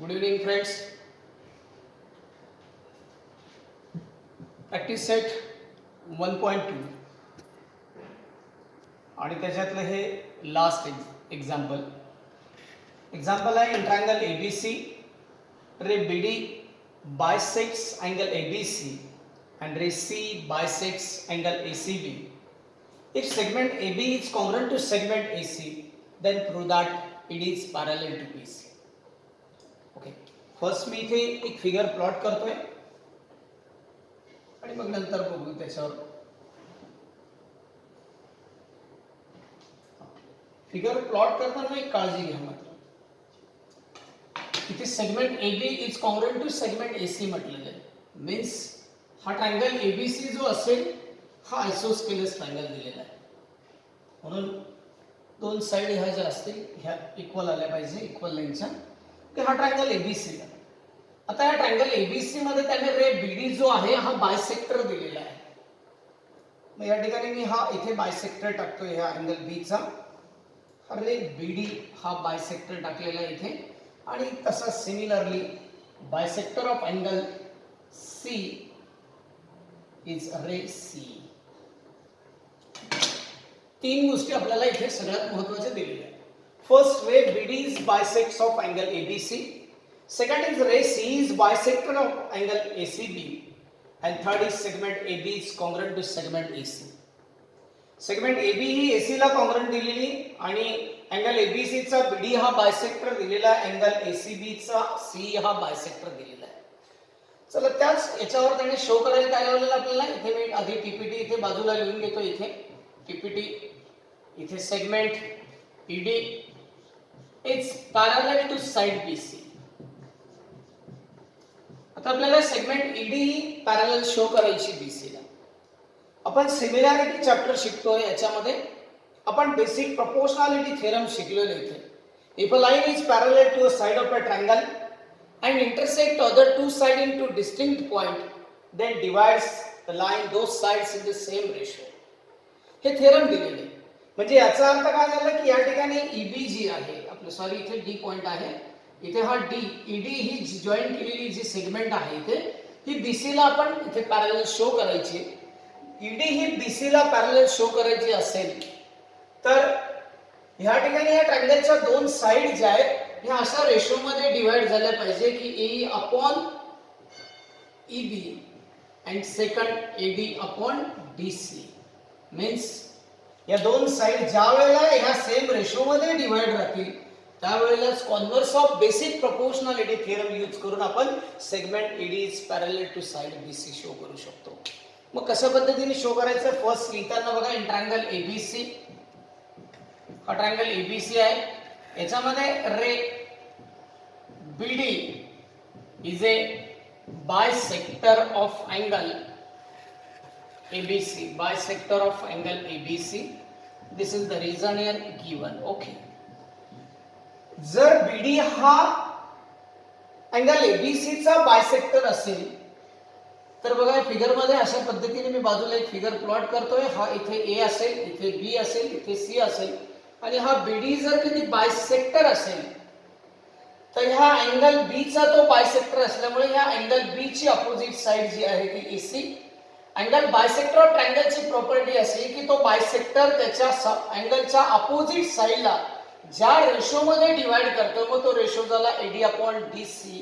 Good evening friends. Practice set 1.2 आणि त्याच्यातलं हे लास्ट एक्झाम्पल आहे. In triangle ABC ray BD bisects angle ABC and ray C bisects angle ACB. If segment AB is congruent to segment AC, then prove that it is parallel to BC. Okay, first मी इथे एक figure plot करतोय आणि मग नंतर बघू त्याच्यावर. Figure plot करताना एक काळजी घ्या मात्र. इथे segment AB is congruent to segment AC म्हटलेलं आहे. मीन्स हा ट्रायंगल ABC जो असेल हा आयसोस्केलस ट्रायंगल दिलेला आहे. म्हणून दोन साइड ह्या ज्या असतील ह्या इक्वल आल्या पाहिजे, इक्वल लाईनच्या. की हा ट्रायंगल ABC आहे. आता या ट्रायंगल ABC मध्ये त्याने रे BD जो आहे हा बायसेक्टर दिलेला आहे. मग या ठिकाणी मी हा इथे बायसेक्टर टाकतोय ह्या अँगल B चा. रे BD हा बायसेक्टर टाकलेला आहे इथे. आणि तसा similarly bisector of angle C is ray C. तीन गोष्टी आपल्याला इथे सगळ्यात महत्त्वाच्या दिलेल्या आहेत. First, ray BD is bisects of angle ABC. Second is ray C is bisector of angle ACB. And third is segment AB is congruent to segment AC. Segment AB he AC ला congruent दिलेली आणि angle ABC चा BD हा bisector दिलेला आहे, angle ACB चा C हा bisector दिलेला आहे. चला त्याच याच्यावर त्याने शो करायला काय लावलेलं आपल्याला. इथे मी आधी PPT इथे बाजूला लिहून घेतो. इथे PPT इथे segment ED is parallel to side BC. आता आपल्याला सेगमेंट ED ही पॅरलल शो करायची BC ला. आपण सिमिलॅरिटी चॅप्टर शिकतोय. याच्यामध्ये आपण बेसिक प्रोपोर्शनॅलिटी थेरम शिकलेलो इथे. If a line is parallel to a side of a triangle and intersect other two sides into distinct point, then divides the line those sides in the same ratio. हे theorem दिलेले. म्हणजे याचा अर्थ काय झाला की या ठिकाणी EB जी आहे आपलं, सॉरी इथे D पॉइंट आहे, इथे हा D ED ही जॉईन केलेली जी सेगमेंट आहे इथे ही BC ला आपण इथे पॅरलल शो करायची. ED ही BC ला पॅरलल शो करायची असेल तर ह्या ठिकाणी या ट्रायंगलच्या दोन साइड ज्या आहेत ह्या अशा रेशो मध्ये डिवाइड झाल्या पाहिजे की AE upon EB and second AD upon DC. Means या दोन साइड ज्या वेळेला ह्या सेम रेशो मध्ये डिवाइड राहतील त्यावेळेलाच converse of basic proportionality theorem use करून आपण segment ED is parallel to side BC show करू शकतो. मग कशा पद्धतीने शो करायचं. फर्स्ट लिहिताना बघा, इन ट्रायंगल ABC, हा ट्रायंगल ABC आहे. याच्यामध्ये रे BD is a bisector of angle ABC, bisector of angle ABC. This is the reason here given. Okay, जर BD हा अँगल ABC चा बायसेक्टर असेल तर बघा फिगर मध्ये अशा पद्धतीने मी बाजूला एक फिगर प्लॉट करतोय. हा इथे A असेल, इथे B असेल, इथे C असेल आणि हा BD जर कधी बायसेक्टर असेल तर ह्या अँगल B चा तो बायसेक्टर असल्यामुळे ह्या अँगल B ची अपोजिट साइड जी आहे ती AC. अँगल बायसेक्टर ऑफ ट्रायंगलची प्रॉपर्टी अशी की तो बायसेक्टर त्याच्या अँगलच्या अपोजिट साइडला ज्या रेशो मध्ये डिवाइड करतो मग तो रेशो झाला AD अपॉन DC.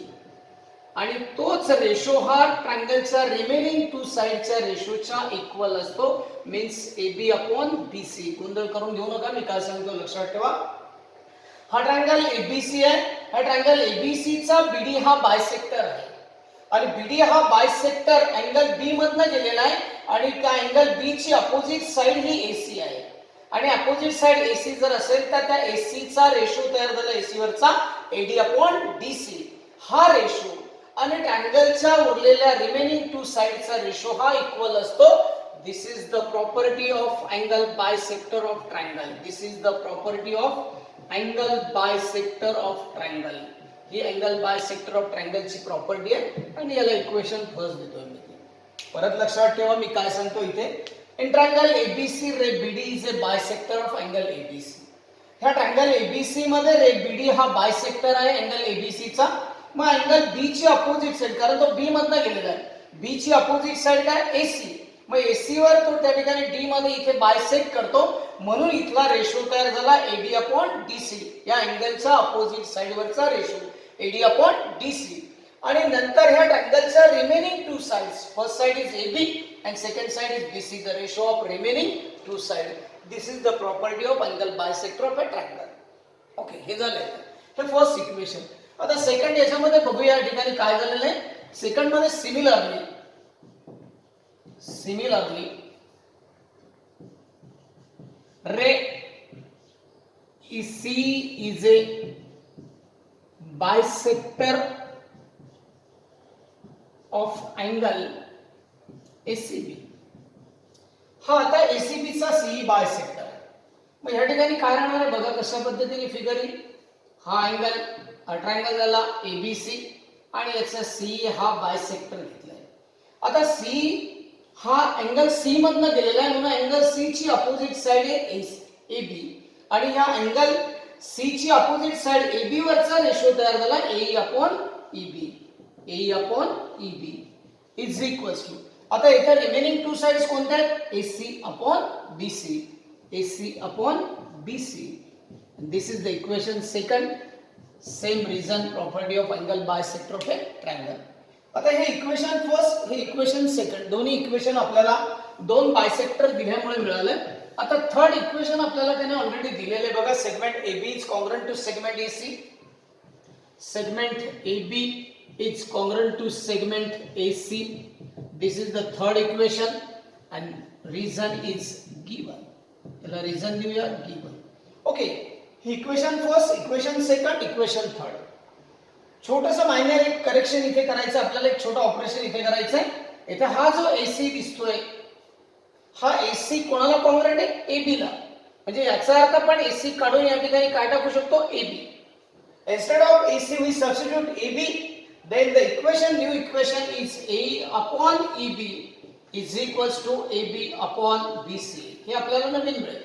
आणि तोच रेशो हा ट्रायंगलच्या रिमेनिंग टू साइडच्या रेशोच्या इक्वल असतो. Means AB upon BC. गोंधळ करून घेऊ नका, मी काय सांगतो लक्षात ठेवा. हा ट्रायंगल ABC आहे. हा ट्रायंगल ABC चा BD हा बायसेक्टर आहे आणि BD हा बायसेक्टर अँगल B मधनं गेलेला आहे आणि त्या अँगल B ची अपोजिट साइड ही AC आहे. आणि अपोजिट साइड AC जर असेल तर त्या AC चा रेशो तयार झाला AC वरचा AD अपॉन DC. हा रेशो आणि ट्रायंगलच्या उरलेल्या रिमेनिंग टू साइडचा रेशो हा इक्वल असतो. This is the property of angle bisector of triangle. This is the property of angle bisector of triangle. ही अँगल बायसेक्टर ऑफ ट्रायंगलची प्रॉपर्टी आहे आणि याला इक्वेशन फर्स्ट देतोय मी. परत लक्षात ठेवा मी काय सांगतो इथे. In triangle ABC ray BD is a bisector of angle ABC. ह्या ट्रायंगल ABC मध्ये रे BD हा बायसेक्टर आहे अँगल ABC चा. मग अँगल बी ची अपोजिट साइड, कारण तो बी मधनं गेलेला आहे, बी ची अपोजिट साइड काय AC, मग AC वर तो त्या ठिकाणी D मध्ये इथे बायसेक्ट करतो, म्हणून इथला रेशो तयार झाला AD अपॉन DC, या अँगलच्या अपोजिट साइड वरचा रेशो AD अपॉन DC. आणि नंतर ह्या ट्रायंगलच्या remaining two sides, first side is AB and second side is BC, the ratio of remaining two side. This is the property of angle bisector of a triangle. Okay, हे झालं, हे first equation. आता second याच्यामध्ये बघूया या ठिकाणी काय झालेलं आहे. सेकंड मध्ये similarly ray C is a bisector of angle ACB. हा आता ACB चा CE बायसेक्टर आहे. मग या ठिकाणी काय राहणार आहे बघा कशा पद्धतीने फिगर येईल. हा अँगल ट्रायंगल झाला ABC आणि याचा CE हा बायसेक्टर घेतलाय. आता C हा अँगल C मधनं गेलेला आहे, म्हणून अँगल C ची अपोजिट साइड आहे AB, आणि या अँगल C ची अपोजिट साइड AB वरचा रेशो तयार झाला AE upon EB is equals to, आता इथे रिमेनिंग टू साइड्स कोणत्या आहेत, AC upon BC. This is the equation second. Same reason, property of angle bisector of a triangle. आता हे इक्वेशन फर्स्ट, हे इक्वेशन सेकंड, दोन्ही इक्वेशन आपल्याला दोन बायसेक्टर दिल्यामुळे मिळाले. आता थर्ड इक्वेशन आपल्याला त्याने ऑलरेडी दिलेले बघा. Segment AB is congruent to segment AC, segment AB is congruent to segment AC. This is the third equation and reason is given. त्याला reason देऊया given. Okay, equation first, equation second, equation third. छोटंसं minor एक correction इथे करायचं आपल्याला, एक छोटं operation इथे करायचं आहे. इथे हा जो AC दिसतोय, हा AC कोणाला कॉन्ग्रुएंट आहे, AB ला. म्हणजे याचा अर्थ आपण AC काढून या ठिकाणी काय टाकू शकतो, AB. Instead of AC we substitute AB. Then the new equation is AE upon EB is equals to AB upon BC. हे आपल्याला नवीन मिळेल.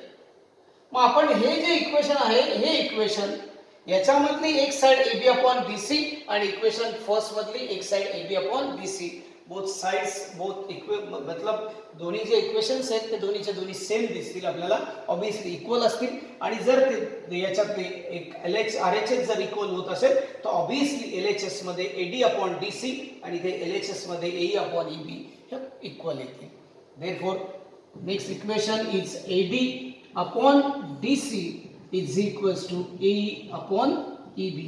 मग आपण हे जे इक्वेशन आहे, हे इक्वेशन याच्यामधली एक साइड AB upon BC आणि इक्वेशन फर्स्ट मधली एक side AB upon BC, both sides मतलब दोन्ही जे इक्वेशन्स आहेत ते दोन्हीच्या दोन्ही सेम दिसतील आपल्याला, ऑब्वियसली इक्वल असतील. आणि जर ते याच्यातले एक LH RHS जर इक्वल होत असेल तर ऑब्वियसली LHS मध्ये AD अपॉन DC आणि ते LHS मध्ये AE अपॉन EB हे इक्वल येतील. Therefore next equation is AD upon DC is equals to AE upon EB,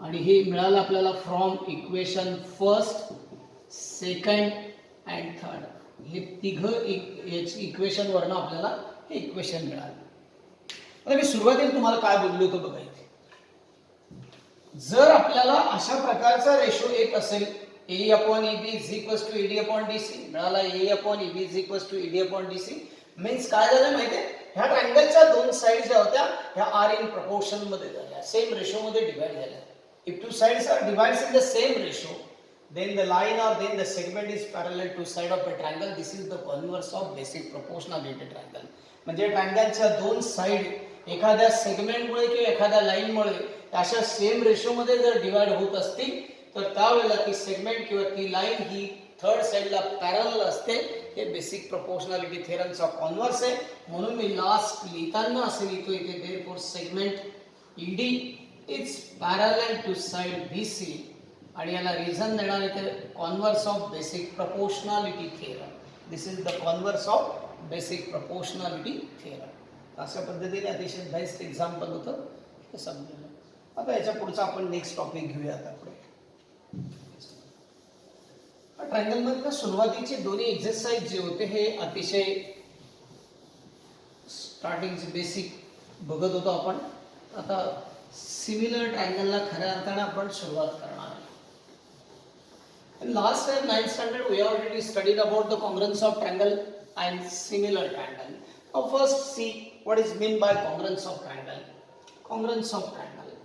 आणि हे मिळालं आपल्याला from equation first, second and third. हे तिघ इक्वेशन वरनं आपल्याला हे इक्वेशन मिळालं. आता मी सुरुवातीला तुम्हाला काय बोललो होतो बघा. इथे जर आपल्याला अशा प्रकारचा रेशो येत असेल, AE upon EB is equals to AD upon DC, मिळाला AE upon EB is equals to AD upon DC. Means काय झालं माहितीये, ह्या ट्रायंगलच्या दोन साइड ज्या होत्या ह्या आर इन प्रपोर्शन मध्ये झाल्या, सेम रेशो मध्ये डिवाइड झाल्या. If two sides are divides in the same ratio, then the line or then the segment is parallel to side of a triangle. This is the converse of basic proportionality triangle. म्हणजे ट्रायंगलच्या दोन side एखाद्या सेगमेंटमुळे किंवा एखाद्या लाईनमुळे अशा same रेशोमध्ये जर divide होत असतील तर त्यावेळेला ती सेगमेंट किंवा ती लाईन ही थर्ड साइडला पॅरलल असते. हे बेसिक प्रोपोर्शनॅलिटी थेरमचा कॉन्व्हर्स आहे. म्हणून मी लास्ट लिहिताना असे लिहितो इथे, therefore segment ED is parallel to side BC, आणि याला रिझन देणार आहे ते converse of basic proportionality theorem. This is the converse of basic proportionality theorem. अशा पद्धतीने अतिशय बेस्ट एक्झाम्पल होतं हे समजलं. आता याच्या पुढचा आपण नेक्स्ट टॉपिक घेऊया. आता पुढे ट्रायंगल मधल्या सुरुवातीचे दोन्ही एक्सरसाइज जे होते हे अतिशय स्टार्टिंगचे बेसिक बघत होतो आपण. आता सिमिलर ट्रायंगलला खऱ्या अर्थाने आपण सुरुवात करणार आहे. In last time 9th standard we already studied about the congruence of triangle and similar triangle. Now first see what is meant by congruence of triangle. Congruence of triangle.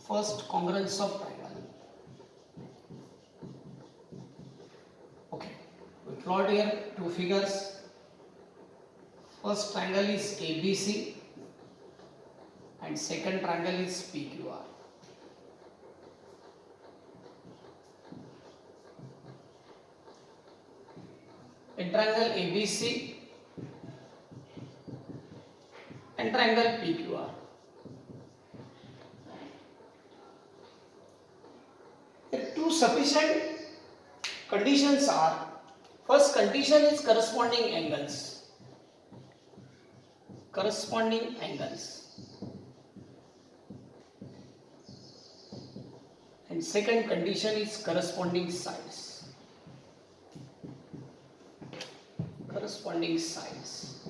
First, congruence of triangle. Okay, we plot here two figures. First triangle is ABC and second triangle is PQR. in triangle ABC and triangle PQR. If two sufficient conditions are, first condition is corresponding angles. Corresponding angles. And second condition is corresponding sides. Corresponding sides.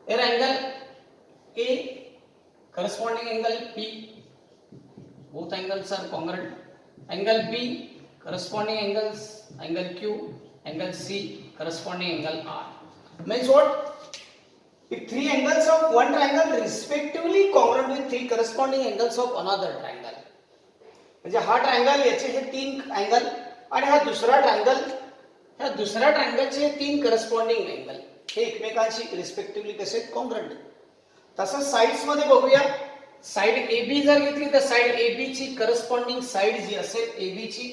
Here angle A, corresponding angle P, both angles are congruent. Angle B, corresponding angles, angle Q, angle C, corresponding angle R. Means what? If three angles of one triangle respectively congruent with three corresponding angles of another triangle. म्हणजे हा triangle याचे हे तीन angle आणि हा दुसरा triangle, ह्या दुसऱ्या ट्रायंगलचे हे तीन करस्पॉन्डिंग अँगल हे एकमेकांशी रिस्पेक्टिव्हली कसे कॉन्ग्रंट. तसंच साइड्स मध्ये बघूया. साइड ए बी जर घेतली तर साइड ए बी ची करस्पॉन्डिंग साइड जी असेल ए बी ची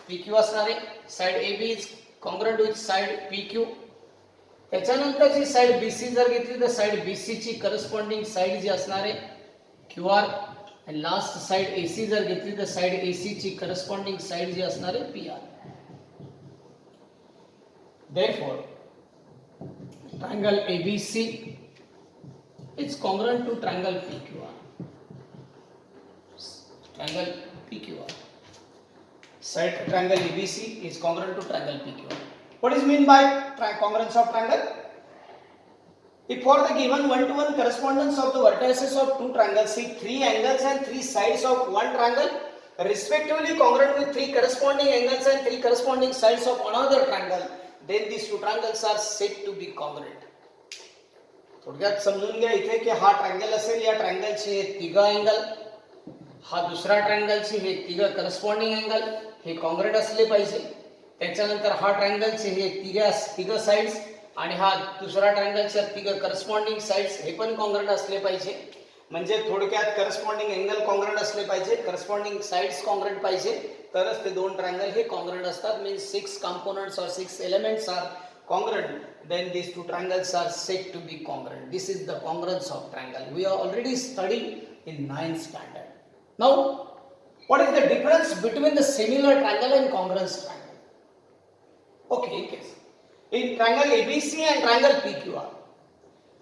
PQ असणार आहे. Side A B is congruent with side PQ. त्याच्यानंतरची साइड BC जर घेतली तर साइड BC ची करस्पॉन्डिंग साइड जी असणार आहे QR. and last side AC जर घेतली तर साइड AC ची करस्पॉन्डिंग साइड जी असणार आहे PR. therefore triangle ABC is congruent to triangle PQR. Triangle PQR. Side triangle ABC is congruent to triangle PQR. What is mean by congruence of triangle? If for the given one-to-one correspondence of the vertices of two triangles, see three angles and three sides of one triangle respectively congruent with three corresponding angles and three corresponding sides of another triangle, then these two triangles are said to be congruent. थोडक्यात समजून घ्या इथे की हा triangle असेल, या ट्रायंगलचे हे तिघ अँगल, हा दुसरा ट्रायंगलचे हे तिघ करस्पॉन्डिंग अँगल हे कॉन्ग्रंट असले पाहिजे. त्याच्यानंतर हा ट्रायंगलचे हे तिघ साइड्स आणि हा दुसरा ट्रायंगलच्या तिघ करस्पॉन्डिंग साइड्स हे पण कॉन्ग्रंट असले पाहिजे. म्हणजे थोडक्यात करस्पॉन्डिंग अँगल कॉन्ग्रंट असले पाहिजे, करस्पॉन्डिंग साइड्स कॉन्ग्रंट पाहिजे, तरच ते दोन ट्रायंगल हे कॉन्ग्रंट असतात. Means 6 components or 6 elements are congruent, then these two triangles are said to be congruent. This is the congruence of triangle. We are already studying in 9th standard. Now, what is the difference between the similar triangle and congruence triangle? Okay, in case in triangle ABC and triangle PQR,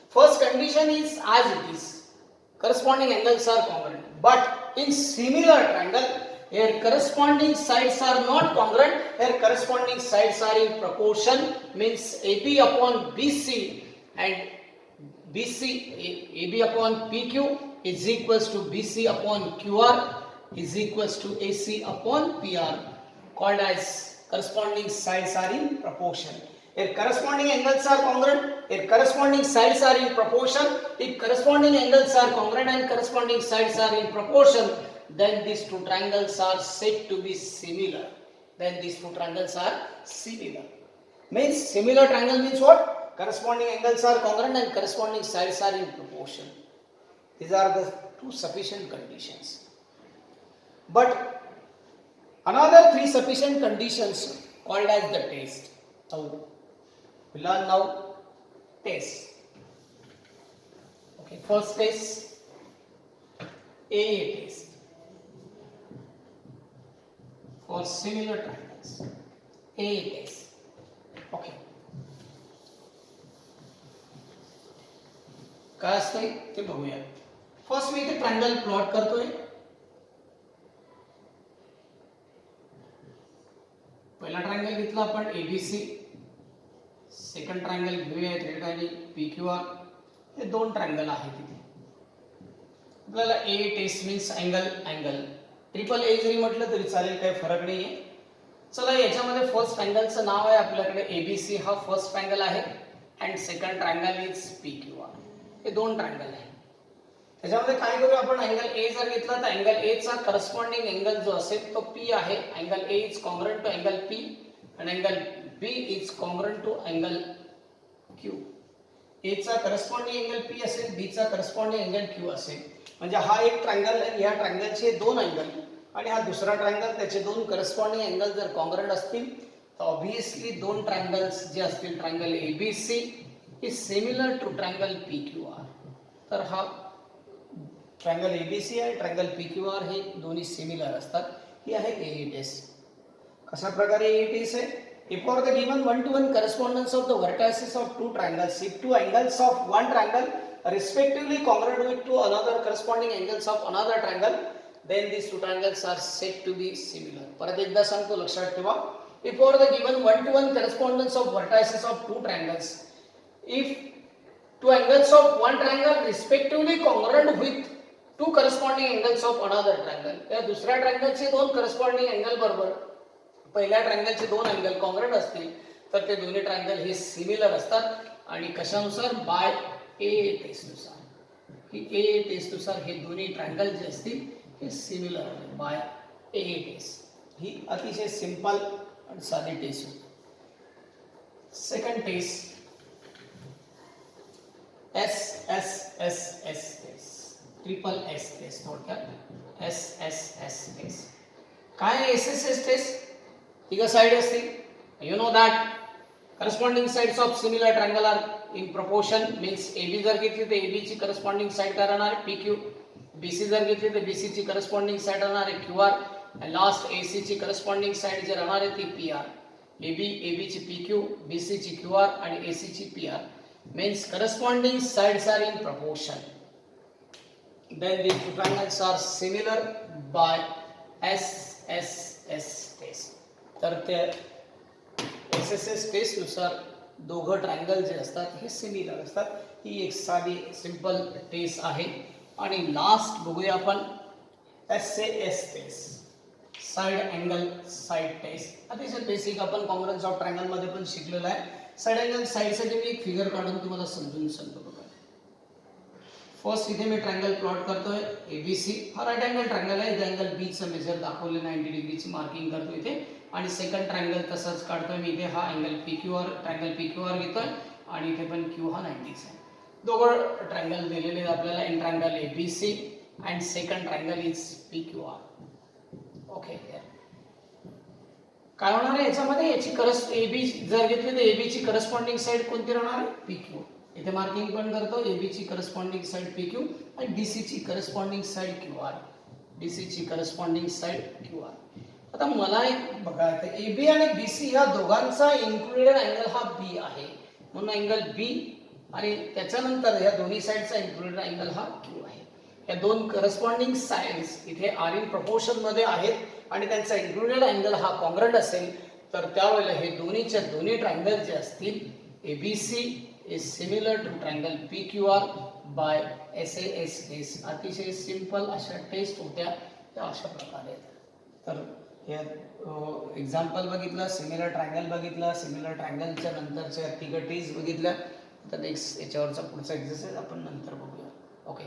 first condition is as it is, corresponding angles are congruent. But in similar triangle, here corresponding sides are not congruent, here corresponding sides are in proportion, means AB upon BC and AB upon PQ is equals to BC upon QR is equals to AC upon PR, called as corresponding sides are in proportion. If corresponding angles are congruent, if corresponding sides are in proportion, if corresponding angles are congruent and corresponding sides are in proportion, then these two triangles are said to be similar. Then these two triangles are similar. Means similar triangle means what? Corresponding angles are congruent and corresponding sides are in proportion. These are the two sufficient conditions. But another three sufficient conditions called as the test. Now we learn now test. Okay, first test, AA test. For similar triangles, A test. Okay. काय असतंय ते बघूया. First मी इथे triangle plot करतोय. पहिला triangle घेतला आपण ABC, सेकंड ट्रायंगल घेऊया या ठिकाणी PQR. हे दोन ट्रायंगल आहेत इथे. आपल्याला A test means angle triple A जरी म्हटलं तरी चालेल, काही फरक नाहीये. चला याच्यामध्ये फर्स्ट ट्रायंगलचं नाव आहे आपल्याकडे ABC, हा फर्स्ट ट्रायंगल आहे and second triangle is PQR. हे दोन ट्रायंगल आहे. त्याच्यामध्ये काय करूया आपण, अँगल A जर घेतला तर अँगल A चा करस्पॉन्डिंग अँगल जो असेल तो P आहे. Angle A is congruent to angle P and angle B is congruent to angle Q. A चा करस्पॉन्डिंग अँगल P असेल, B चा करस्पॉन्डिंग अँगल Q असेल. म्हणजे हा एक ट्रायंगल आहे, या ट्रायंगलचे दोन अँगल आणि हा दुसरा ट्रायंगल, त्याचे दोन करस्पॉन्डिंग अँगल जर कॉन्ग्रंट असतील तर ऑब्विसली दोन ट्रायंगल्स जे असतील triangle ABC is similar to triangle PQR. तर हा ट्रायंगल एबीसी आणि ट्रायंगल पीक्यूआर हे दोन्ही सिमिलर असतात. ही आहे ए टेस्ट. कशा प्रकारे ए टेस्ट आहे? If for the given one-to-one correspondence of the vertices of two triangles, if two angles of one triangle are respectively congruent with two another corresponding angles of another triangle, then these two triangles are said to be similar. परत एकदा सांगतो, लक्षात ठेवा. If for the given one-to-one correspondence of vertices of two triangles, if two angles of one triangle respectively congruent with two corresponding angles of another triangle, या दुसऱ्या ट्रायंगलचे दोन corresponding angle बरोबर पहिल्या ट्रायंगलचे दोन अँगल कॉन्ग्रुएंट असतील तर ते दोन्ही ट्रायंगल हे सिमिलर असतात. आणि कशानुसार? बाय ए टेस्टनुसार. ही ए टेस्टनुसार हे दोन्ही ट्रायंगल जे असतील हे सिमिलर आहे बाय ए टेस्ट. ही अतिशय सिंपल आणि साधी टेस्ट होती. Second test S S S S test, triple S test, थोडक्यात एस एस एस टेस्ट. काय S S S test? Equal side असतील. You know that corresponding sides of similar triangle are in proportion. Means AB जर घेतली तर AB ची corresponding side काय राहणार आहे? पीक्यू. बीसी जर घेतली तर बीसी ची करस्पॉन्डिंग साइड राहणार आहे क्यूआर. आणि लास्ट एसी ची करस्पॉन्डिंग साइड जे राहणार आहे ती पीआर. एबी ची पीक्यू, बीसी ची क्यूआर आणि एसी ची PR. Means corresponding sides R in proportion. then these two triangles are similar by SSS test. तर ते SSS टेस्ट नुसार दोघं ट्रायंगल जे असतात हे सिमिलर असतात. ही एक साधी सिंपल टेस्ट आहे. आणि लास्ट बघूया आपण SAS test, side angle side test. अतिशय बेसिक आपण कॉन्ग्रुएन्स ऑफ ट्रायंगल मध्ये पण शिकलेलं आहे. साइड अँगल साइड साठी मी एक फिगर काढून तुम्हाला समजून सांगतो. बघा, फर्स्ट इथे मी ट्रायंगल प्लॉट करतोय एबीसी. हा राईट अँगल ट्रायंगल आहे. इथे अँगल बी चं मेजर दाखवले 90 डिग्रीची मार्किंग करतो इथे. आणि सेकंड ट्रायंगल तसंच काढतोय मी इथे. हा अँगल पीक्यूआर, ट्रायंगल पीक्यूआर घेतोय आणि इथे पण क्यू हा 90 आहे. दोघं ट्रायंगल दिलेले आहेत आपल्याला. In triangle ABC and second triangle is PQR. Okay, काय होणार आहे याच्यामध्ये? याची एबी जर घेतली तर एबी ची करस्पॉन्डिंग साइड कोणती राहणार आहे? पीक्यू. इथे मार्किंग पण करतो. एबी ची करस्पॉन्डिंग साइड पीक्यू आणि डीसी ची करस्पॉन्डिंग साइड क्यूआर. डीसी ची करस्पॉन्डिंग साइड क्यूआर. आता मला एक बघा, एबी आणि बीसी ह्या दोघांचा इन्क्लुडेड अँगल हा बी आहे, म्हणून अँगल बी. आणि त्याच्यानंतर या दोन्ही साइडचा इन्क्लुडेड अँगल हा क्यू आहे. या दोन करस्पॉन्डिंग साइड्स इथे आर इन प्रपोर्शन मध्ये आहेत आणि त्यांचा इन्क्लुडेड अँगल हा कॉन्ग्रुएंट असेल तर त्यावेळेला हे दोन्हीच्या दोन्ही ट्रायंगल जे असतील ABC is similar to triangle PQR by SAS test. अतिशय सिंपल अशा टेस्ट होत्या त्या अशा प्रकारे. तर या एक्झाम्पल बघितलं, सिमिलर ट्रायंगल बघितलं, सिमिलर ट्रायंगलच्या नंतरच्या तिघ टेस्ट बघितल्या. तर नेक्स्ट याच्यावरचा पुढचा एक्सरसाइज आपण नंतर बघूया. ओके.